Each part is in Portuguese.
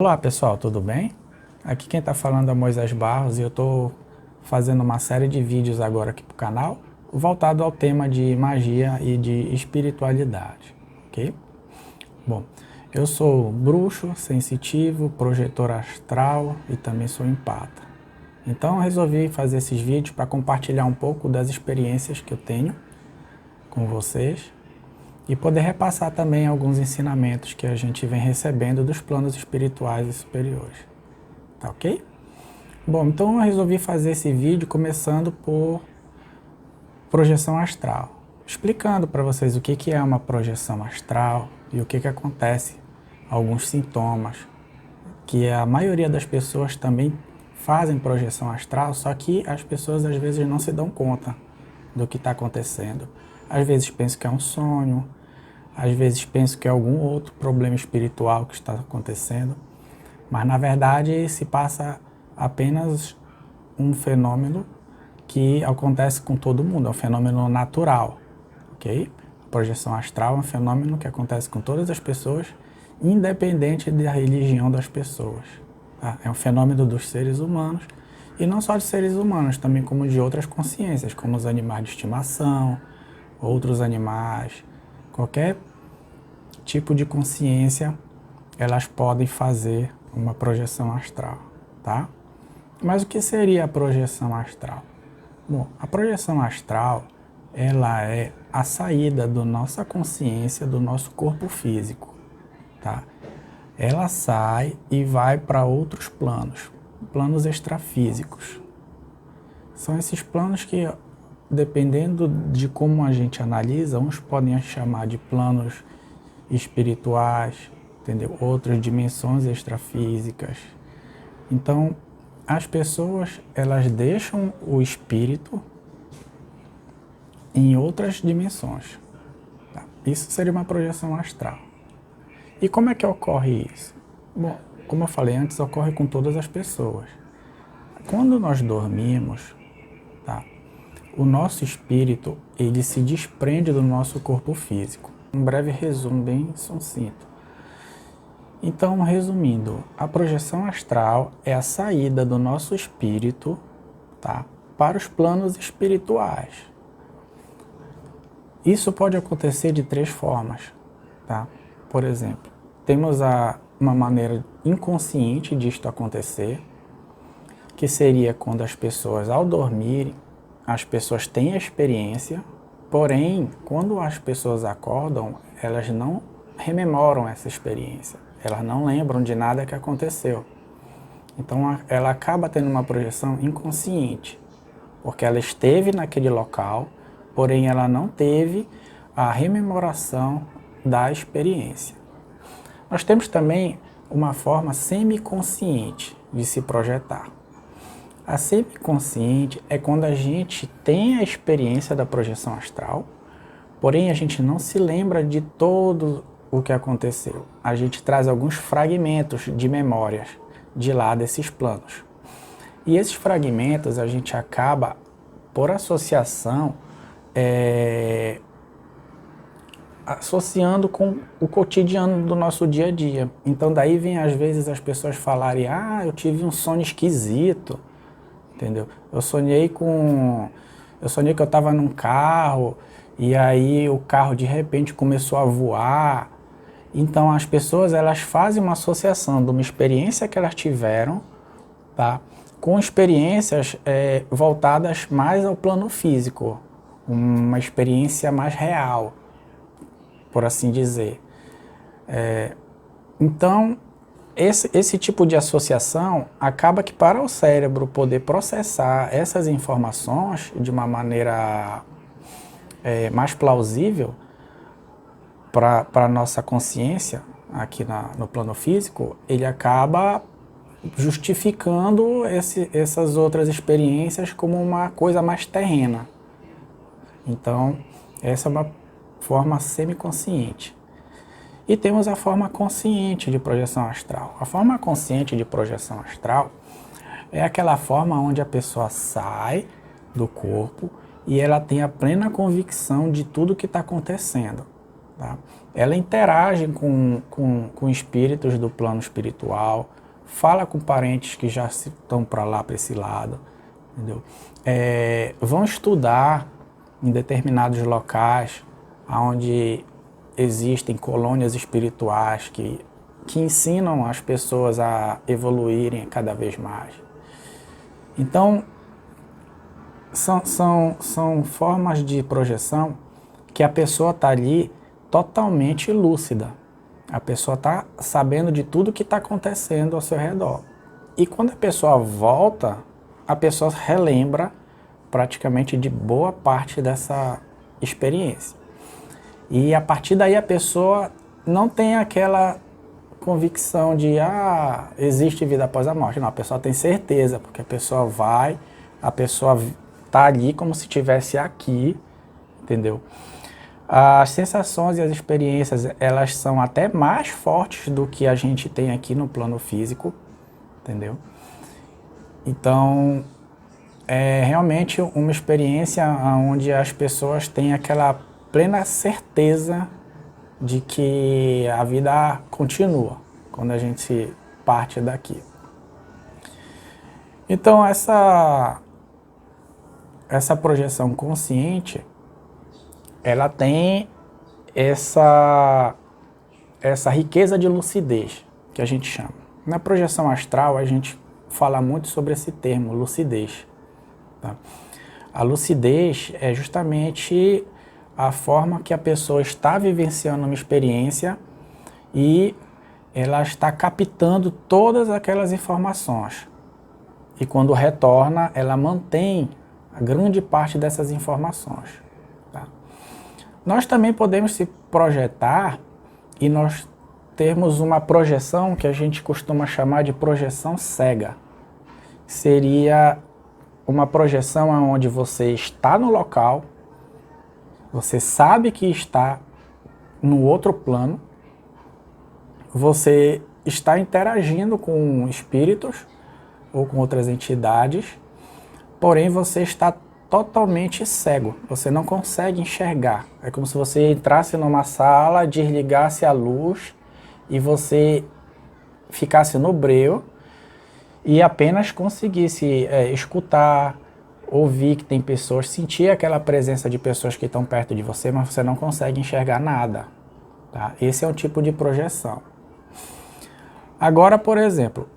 Olá pessoal, tudo bem? Aqui quem está falando é Moisés Barros e eu estou fazendo uma série de vídeos agora aqui para o canal voltado ao tema de magia e de espiritualidade, ok? Bom, eu sou bruxo, sensitivo, projetor astral e também sou empata. Então eu resolvi fazer esses vídeos para compartilhar um pouco das experiências que eu tenho com vocês e poder repassar também alguns ensinamentos que a gente vem recebendo dos planos espirituais e superiores. Tá ok? Bom, então eu resolvi fazer esse vídeo começando por projeção astral, explicando para vocês o que é uma projeção astral e o que acontece, alguns sintomas, que a maioria das pessoas também fazem projeção astral, só que as pessoas às vezes não se dão conta do que está acontecendo. Às vezes pensam que é um sonho, às vezes pensam que é algum outro problema espiritual que está acontecendo, mas na verdade se passa apenas um fenômeno que acontece com todo mundo, é um fenômeno natural, ok? A projeção astral é um fenômeno que acontece com todas as pessoas, independente da religião das pessoas. Tá? É um fenômeno dos seres humanos, e não só de seres humanos, também como de outras consciências, como os animais de estimação, outros animais, qualquer tipo de consciência, elas podem fazer uma projeção astral, tá? Mas o que seria a projeção astral? Bom, a projeção astral, ela é a saída da nossa consciência do nosso corpo físico, tá? Ela sai e vai para outros planos, planos extrafísicos. São esses planos que, dependendo de como a gente analisa, uns podem chamar de planos espirituais, entendeu? Outras dimensões extrafísicas. Então, as pessoas, elas deixam o espírito em outras dimensões. Tá? Isso seria uma projeção astral. E como é que ocorre isso? Bom, como eu falei antes, ocorre com todas as pessoas. Quando nós dormimos, tá? O nosso espírito, ele se desprende do nosso corpo físico. Um breve resumo bem sucinto. Então, resumindo, a projeção astral é a saída do nosso espírito, tá, para os planos espirituais. Isso pode acontecer de três formas, tá? Por exemplo, temos uma maneira inconsciente disto acontecer, que seria quando as pessoas, ao dormirem, as pessoas têm a experiência, porém, quando as pessoas acordam, elas não rememoram essa experiência. Elas não lembram de nada que aconteceu. Então, ela acaba tendo uma projeção inconsciente, porque ela esteve naquele local, porém ela não teve a rememoração da experiência. Nós temos também uma forma semiconsciente de se projetar. A semiconsciente é quando a gente tem a experiência da projeção astral, porém a gente não se lembra de todo o que aconteceu. A gente traz alguns fragmentos de memórias de lá desses planos. E esses fragmentos a gente acaba, por associação, associando com o cotidiano do nosso dia a dia. Então daí vem às vezes as pessoas falarem: ah, eu tive um sonho esquisito, entendeu? Eu sonhei que eu estava num carro e aí o carro de repente começou a voar. Então as pessoas, elas fazem uma associação de uma experiência que elas tiveram, tá, com experiências voltadas mais ao plano físico, uma experiência mais real, por assim dizer. Então, esse tipo de associação acaba que, para o cérebro poder processar essas informações de uma maneira mais plausível para a nossa consciência, aqui no plano físico, ele acaba justificando essas outras experiências como uma coisa mais terrena. Então, essa é uma forma semiconsciente. E temos a forma consciente de projeção astral. A forma consciente de projeção astral é aquela forma onde a pessoa sai do corpo e ela tem a plena convicção de tudo que está acontecendo. Tá? ela interage com espíritos do plano espiritual, fala com parentes que já estão para lá, para esse lado, entendeu? Vão estudar em determinados locais onde existem colônias espirituais que ensinam as pessoas a evoluírem cada vez mais. Então, são formas de projeção que a pessoa está ali totalmente lúcida. A pessoa está sabendo de tudo que está acontecendo ao seu redor. E quando a pessoa volta, a pessoa relembra praticamente de boa parte dessa experiência. E a partir daí a pessoa não tem aquela convicção de existe vida após a morte. Não, a pessoa tem certeza, porque a pessoa está ali como se estivesse aqui, entendeu? As sensações e as experiências, elas são até mais fortes do que a gente tem aqui no plano físico, entendeu? Então, é realmente uma experiência onde as pessoas têm aquela plena certeza de que a vida continua quando a gente parte daqui. Então, essa projeção consciente, ela tem essa riqueza de lucidez, que a gente chama. Na projeção astral, a gente fala muito sobre esse termo, lucidez. Tá? A lucidez é justamente a forma que a pessoa está vivenciando uma experiência e ela está captando todas aquelas informações. E quando retorna, ela mantém a grande parte dessas informações. Tá? Nós também podemos se projetar e nós temos uma projeção que a gente costuma chamar de projeção cega. Seria uma projeção onde você está no local, você sabe que está no outro plano, você está interagindo com espíritos ou com outras entidades, porém você está totalmente cego, você não consegue enxergar. É como se você entrasse numa sala, desligasse a luz e você ficasse no breu e apenas conseguisse escutar, ouvir que tem pessoas, sentir aquela presença de pessoas que estão perto de você, mas você não consegue enxergar nada. Tá? Esse é um tipo de projeção. Agora, por exemplo,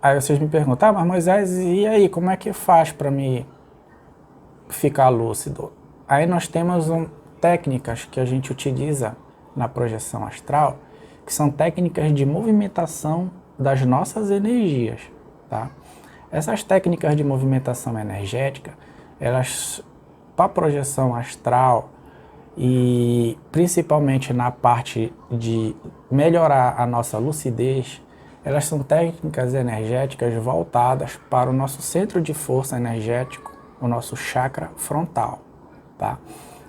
aí vocês me perguntam, mas Moisés, e aí, como é que faz para me ficar lúcido? Aí nós temos técnicas que a gente utiliza na projeção astral, que são técnicas de movimentação das nossas energias, tá? Essas técnicas de movimentação energética, elas, para projeção astral e principalmente na parte de melhorar a nossa lucidez, elas são técnicas energéticas voltadas para o nosso centro de força energético, o nosso chakra frontal, tá?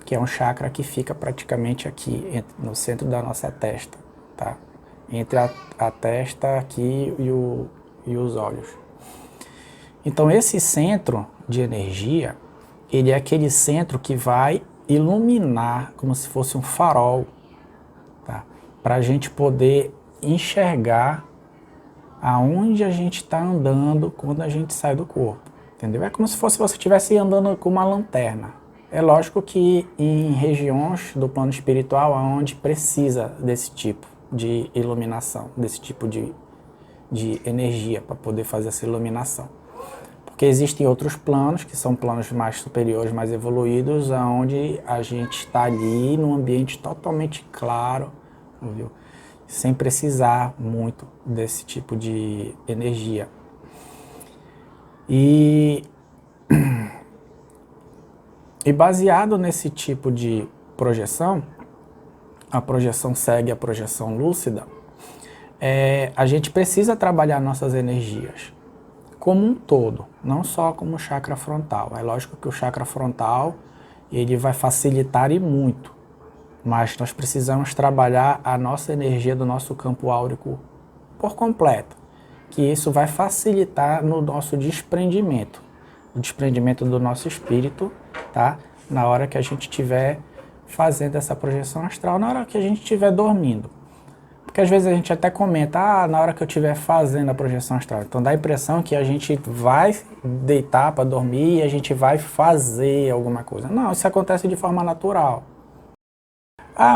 Que é um chakra que fica praticamente aqui, no centro da nossa testa, tá? Entre a testa aqui e os olhos. Então esse centro de energia, ele é aquele centro que vai iluminar como se fosse um farol, tá? Para a gente poder enxergar aonde a gente está andando quando a gente sai do corpo, entendeu? É como se fosse você estivesse andando com uma lanterna. É lógico que em regiões do plano espiritual onde precisa desse tipo de iluminação, desse tipo de energia para poder fazer essa iluminação. Porque existem outros planos, que são planos mais superiores, mais evoluídos, onde a gente está ali num ambiente totalmente claro, viu? Sem precisar muito desse tipo de energia. E baseado nesse tipo de projeção, a projeção segue a projeção lúcida, a gente precisa trabalhar nossas energias como um todo, não só como o chakra frontal. É lógico que o chakra frontal ele vai facilitar e muito, mas nós precisamos trabalhar a nossa energia do nosso campo áurico por completo, que isso vai facilitar no nosso desprendimento, o desprendimento do nosso espírito, tá? Na hora que a gente estiver fazendo essa projeção astral na hora que a gente estiver dormindo. Porque às vezes a gente até comenta, na hora que eu estiver fazendo a projeção astral. Então dá a impressão que a gente vai deitar para dormir e a gente vai fazer alguma coisa. Não, isso acontece de forma natural.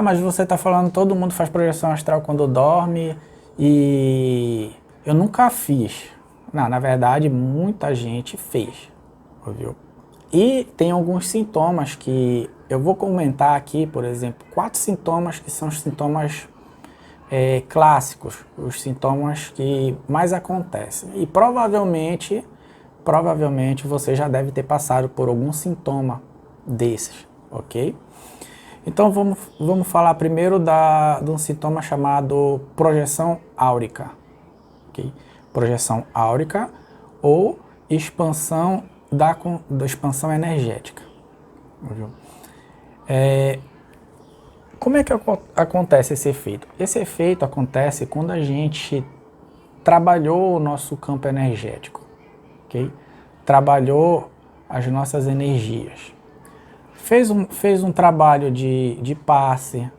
Mas você está falando todo mundo faz projeção astral quando dorme e eu nunca fiz. Não, na verdade muita gente fez, viu? E tem alguns sintomas que eu vou comentar aqui, por exemplo, 4 sintomas que são os sintomas clássicos, os sintomas que mais acontecem. E provavelmente você já deve ter passado por algum sintoma desses, ok? Então vamos falar primeiro de um sintoma chamado projeção áurica, ok? Projeção áurica ou expansão da expansão energética. Viu? Como é que acontece esse efeito? Esse efeito acontece quando a gente trabalhou o nosso campo energético, ok? Trabalhou as nossas energias. Fez um trabalho de passe,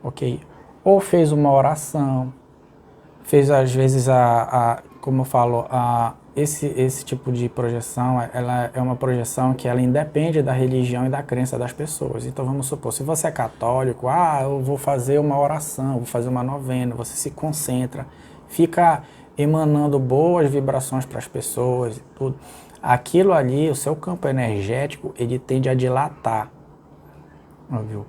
ok? Ou fez uma oração, fez às vezes como eu falo, esse tipo de projeção, ela é uma projeção que ela independe da religião e da crença das pessoas. Então vamos supor, se você é católico, eu vou fazer uma oração, vou fazer uma novena, você se concentra, fica emanando boas vibrações para as pessoas e tudo. Aquilo ali, o seu campo energético, ele tende a dilatar. Viu?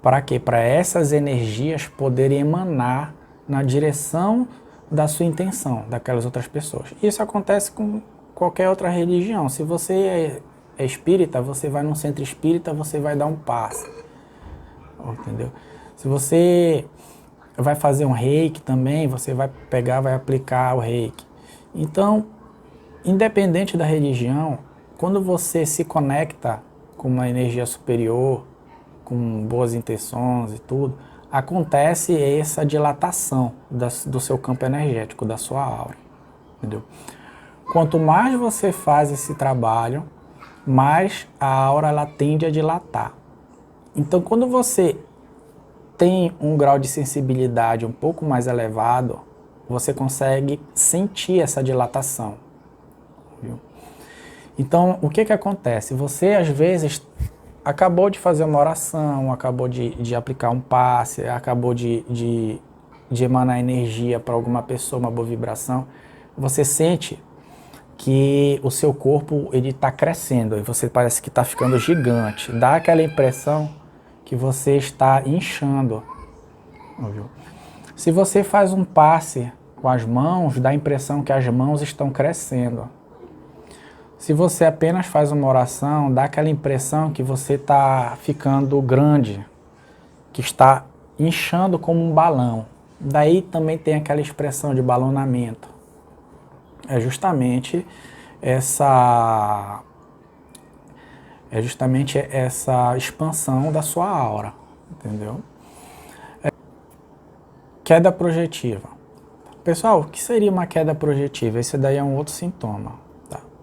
Para quê? Para essas energias poderem emanar na direção da sua intenção, daquelas outras pessoas. Isso acontece com qualquer outra religião. Se você é espírita, você vai num centro espírita, você vai dar um passe. Entendeu? Se você vai fazer um reiki também, você vai pegar, vai aplicar o reiki. Então, independente da religião, quando você se conecta com uma energia superior, com boas intenções e tudo, acontece essa dilatação do seu campo energético, da sua aura, entendeu? Quanto mais você faz esse trabalho, mais a aura ela tende a dilatar. Então, quando você tem um grau de sensibilidade um pouco mais elevado, você consegue sentir essa dilatação, viu? Então, o que acontece? Você, às vezes, acabou de fazer uma oração, acabou de aplicar um passe, acabou de emanar energia para alguma pessoa, uma boa vibração, você sente que o seu corpo ele está crescendo, e você parece que está ficando gigante, dá aquela impressão que você está inchando. Viu? Se você faz um passe com as mãos, dá a impressão que as mãos estão crescendo. Se você apenas faz uma oração, dá aquela impressão que você está ficando grande, que está inchando como um balão. Daí também tem aquela expressão de balonamento. É justamente essa expansão da sua aura, entendeu? Queda projetiva. Pessoal, o que seria uma queda projetiva? Esse daí é um outro sintoma.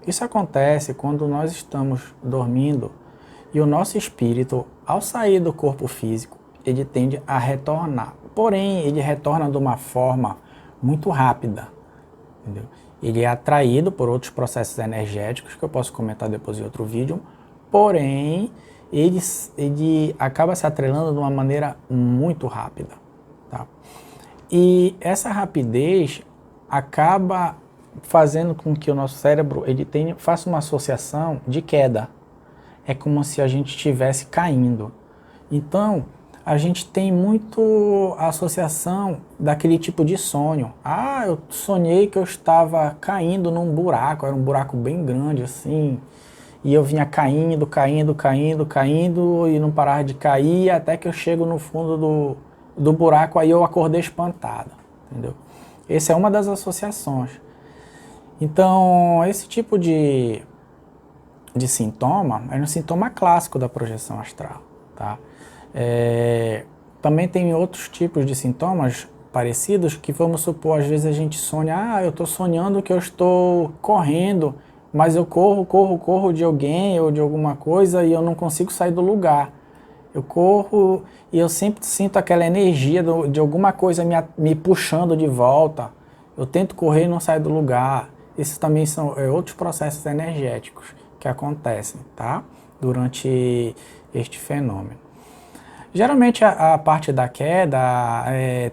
Isso acontece quando nós estamos dormindo e o nosso espírito, ao sair do corpo físico, ele tende a retornar. Porém, ele retorna de uma forma muito rápida, entendeu? Ele é atraído por outros processos energéticos, que eu posso comentar depois em outro vídeo, porém, ele acaba se atrelando de uma maneira muito rápida. Tá? E essa rapidez acaba fazendo com que o nosso cérebro faça uma associação de queda. É como se a gente estivesse caindo. Então, a gente tem muito a associação daquele tipo de sonho. Eu sonhei que eu estava caindo num buraco, era um buraco bem grande assim, e eu vinha caindo e não parava de cair, até que eu chego no fundo do buraco, aí eu acordei espantado, entendeu? Essa é uma das associações. Então, esse tipo de sintoma é um sintoma clássico da projeção astral, tá? Também tem outros tipos de sintomas parecidos que, vamos supor, às vezes a gente sonha, eu estou sonhando que eu estou correndo, mas eu corro de alguém ou de alguma coisa e eu não consigo sair do lugar. Eu corro e eu sempre sinto aquela energia de alguma coisa me puxando de volta. Eu tento correr e não saio do lugar. Esses também são outros processos energéticos que acontecem, tá? Durante este fenômeno. Geralmente a parte da queda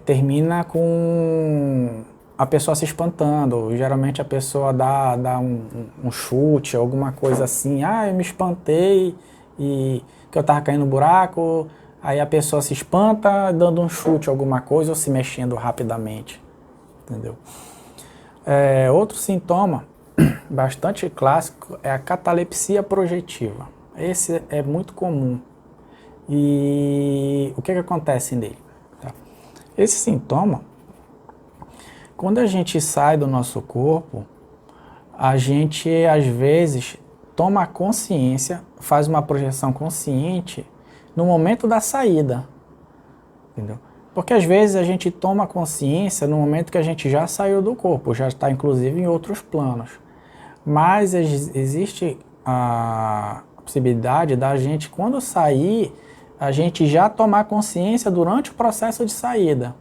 termina com a pessoa se espantando. Geralmente a pessoa dá um chute, alguma coisa assim. Ah, eu me espantei e que eu tava caindo no buraco. Aí a pessoa se espanta dando um chute, alguma coisa, ou se mexendo rapidamente. Entendeu? Outro sintoma bastante clássico é a catalepsia projetiva. Esse é muito comum. E o que acontece nele? Tá? Esse sintoma, quando a gente sai do nosso corpo, a gente às vezes toma consciência, faz uma projeção consciente no momento da saída, entendeu? Porque às vezes a gente toma consciência no momento que a gente já saiu do corpo, já está inclusive em outros planos. Mas existe a possibilidade da gente, quando sair, a gente já tomar consciência durante o processo de saída.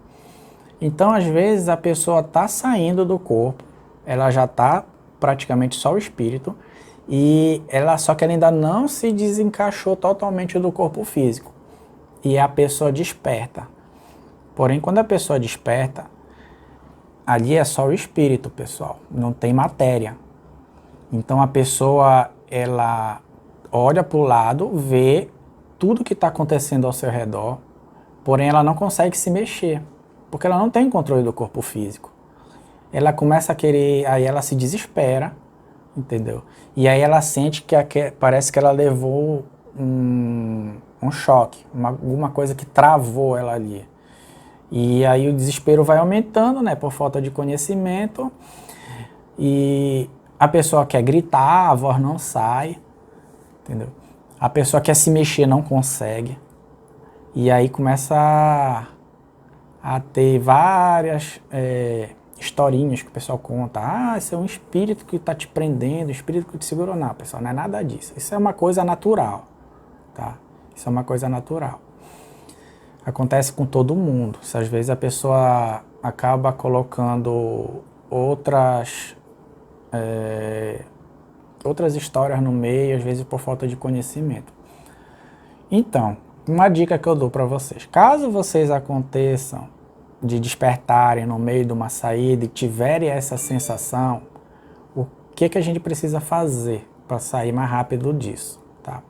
Então, às vezes, a pessoa está saindo do corpo, ela já está praticamente só o espírito, só que ela ainda não se desencaixou totalmente do corpo físico. E a pessoa desperta. Porém, quando a pessoa desperta, ali é só o espírito, pessoal, não tem matéria. Então, a pessoa, ela olha para o lado, vê tudo que está acontecendo ao seu redor, porém ela não consegue se mexer, porque ela não tem controle do corpo físico. Ela começa a querer, aí ela se desespera, entendeu? E aí ela sente parece que ela levou um choque, alguma coisa que travou ela ali. E aí o desespero vai aumentando, né, por falta de conhecimento, e a pessoa quer gritar, a voz não sai, entendeu? A pessoa quer se mexer, não consegue. E aí começa a ter várias historinhas que o pessoal conta. Ah, isso é um espírito que está te prendendo, um espírito que te segurou. Não, pessoal, não é nada disso. Isso é uma coisa natural, tá? Isso é uma coisa natural. Acontece com todo mundo. Se às vezes a pessoa acaba colocando outras histórias no meio, às vezes por falta de conhecimento. Então, uma dica que eu dou para vocês: caso vocês aconteçam de despertarem no meio de uma saída e tiverem essa sensação, o que a gente precisa fazer para sair mais rápido disso, tá?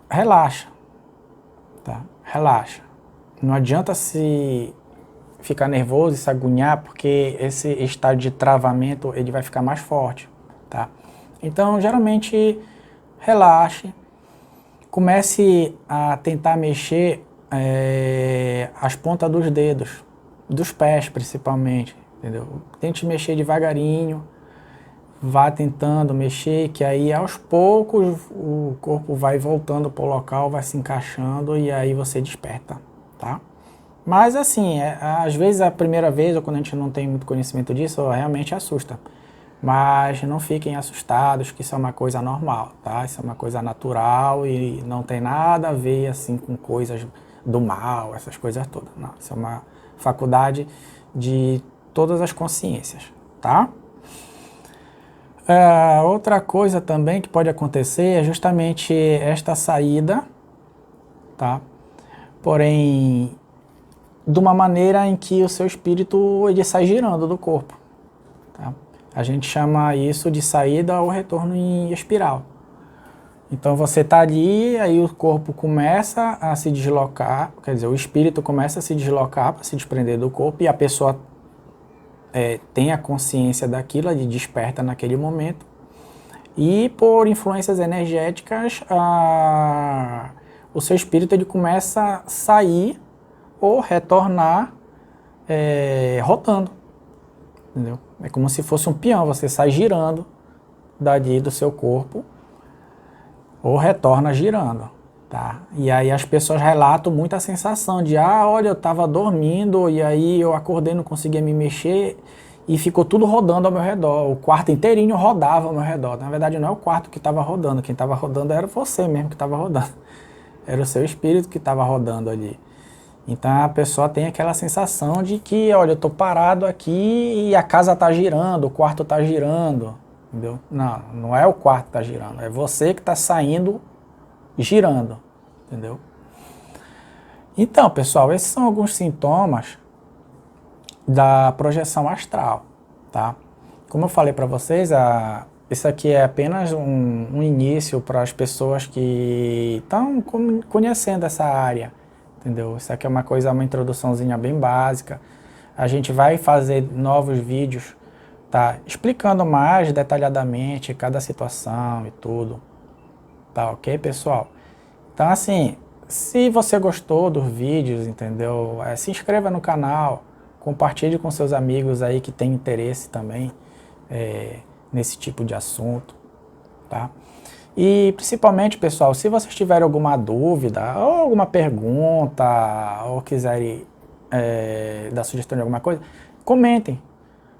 Relaxa, tá? Relaxa. Não adianta se ficar nervoso e se agoniar, porque esse estado de travamento ele vai ficar mais forte, tá? Então, geralmente, relaxe, comece a tentar mexer as pontas dos dedos, dos pés principalmente, entendeu? Tente mexer devagarinho, vá tentando mexer, que aí aos poucos o corpo vai voltando para o local, vai se encaixando e aí você desperta, tá? Mas assim, às vezes a primeira vez, ou quando a gente não tem muito conhecimento disso, realmente assusta. Mas não fiquem assustados, que isso é uma coisa normal, tá? Isso é uma coisa natural e não tem nada a ver assim com coisas do mal, essas coisas todas. Não, isso é uma faculdade de todas as consciências, tá? Outra coisa também que pode acontecer é justamente esta saída, tá? Porém, de uma maneira em que o seu espírito ele sai girando do corpo, tá? A gente chama isso de saída ou retorno em espiral. Então você está ali, aí o corpo começa a se deslocar, quer dizer, o espírito começa a se deslocar para se desprender do corpo e a pessoa tem a consciência daquilo, ele desperta naquele momento. E por influências energéticas, o seu espírito ele começa a sair ou retornar rodando, entendeu? É como se fosse um peão, você sai girando dali do seu corpo ou retorna girando, tá? E aí as pessoas relatam muita sensação de, olha, eu estava dormindo e aí eu acordei, não conseguia me mexer e ficou tudo rodando ao meu redor. O quarto inteirinho rodava ao meu redor. Na verdade não é o quarto que estava rodando, quem estava rodando era você mesmo que estava rodando. era o seu espírito que estava rodando ali. Então a pessoa tem aquela sensação de que, olha, eu estou parado aqui e a casa está girando, o quarto está girando, entendeu? Não, não é o quarto que está girando, é você que está saindo girando, entendeu? Então, pessoal, esses são alguns sintomas da projeção astral, tá? Como eu falei para vocês, isso aqui é apenas um início para as pessoas que estão conhecendo essa área, entendeu? Isso aqui é uma introduçãozinha bem básica. A gente vai fazer novos vídeos, tá? Explicando mais detalhadamente cada situação e tudo, tá ok, pessoal? Então, assim, se você gostou dos vídeos, entendeu? Se inscreva no canal, compartilhe com seus amigos aí que têm interesse também nesse tipo de assunto, tá? E principalmente, pessoal, se vocês tiverem alguma dúvida ou alguma pergunta ou quiserem dar sugestão de alguma coisa, comentem.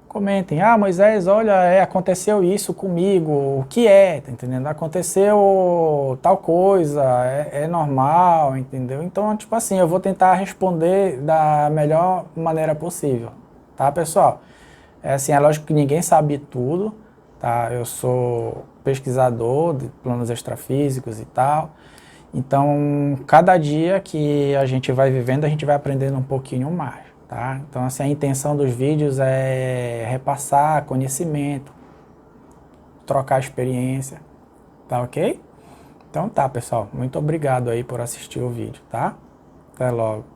Comentem, ah, Moisés, olha, aconteceu isso comigo, o que é, tá entendendo? Aconteceu tal coisa, é normal, entendeu? Então, tipo assim, eu vou tentar responder da melhor maneira possível, tá, pessoal? Assim, é lógico que ninguém sabe tudo, tá? Eu sou pesquisador de planos extrafísicos e tal, então, cada dia que a gente vai vivendo, a gente vai aprendendo um pouquinho mais. Tá? Então, assim, a intenção dos vídeos é repassar conhecimento, trocar experiência, tá ok? Então tá, pessoal, muito obrigado aí por assistir o vídeo, tá? Até logo.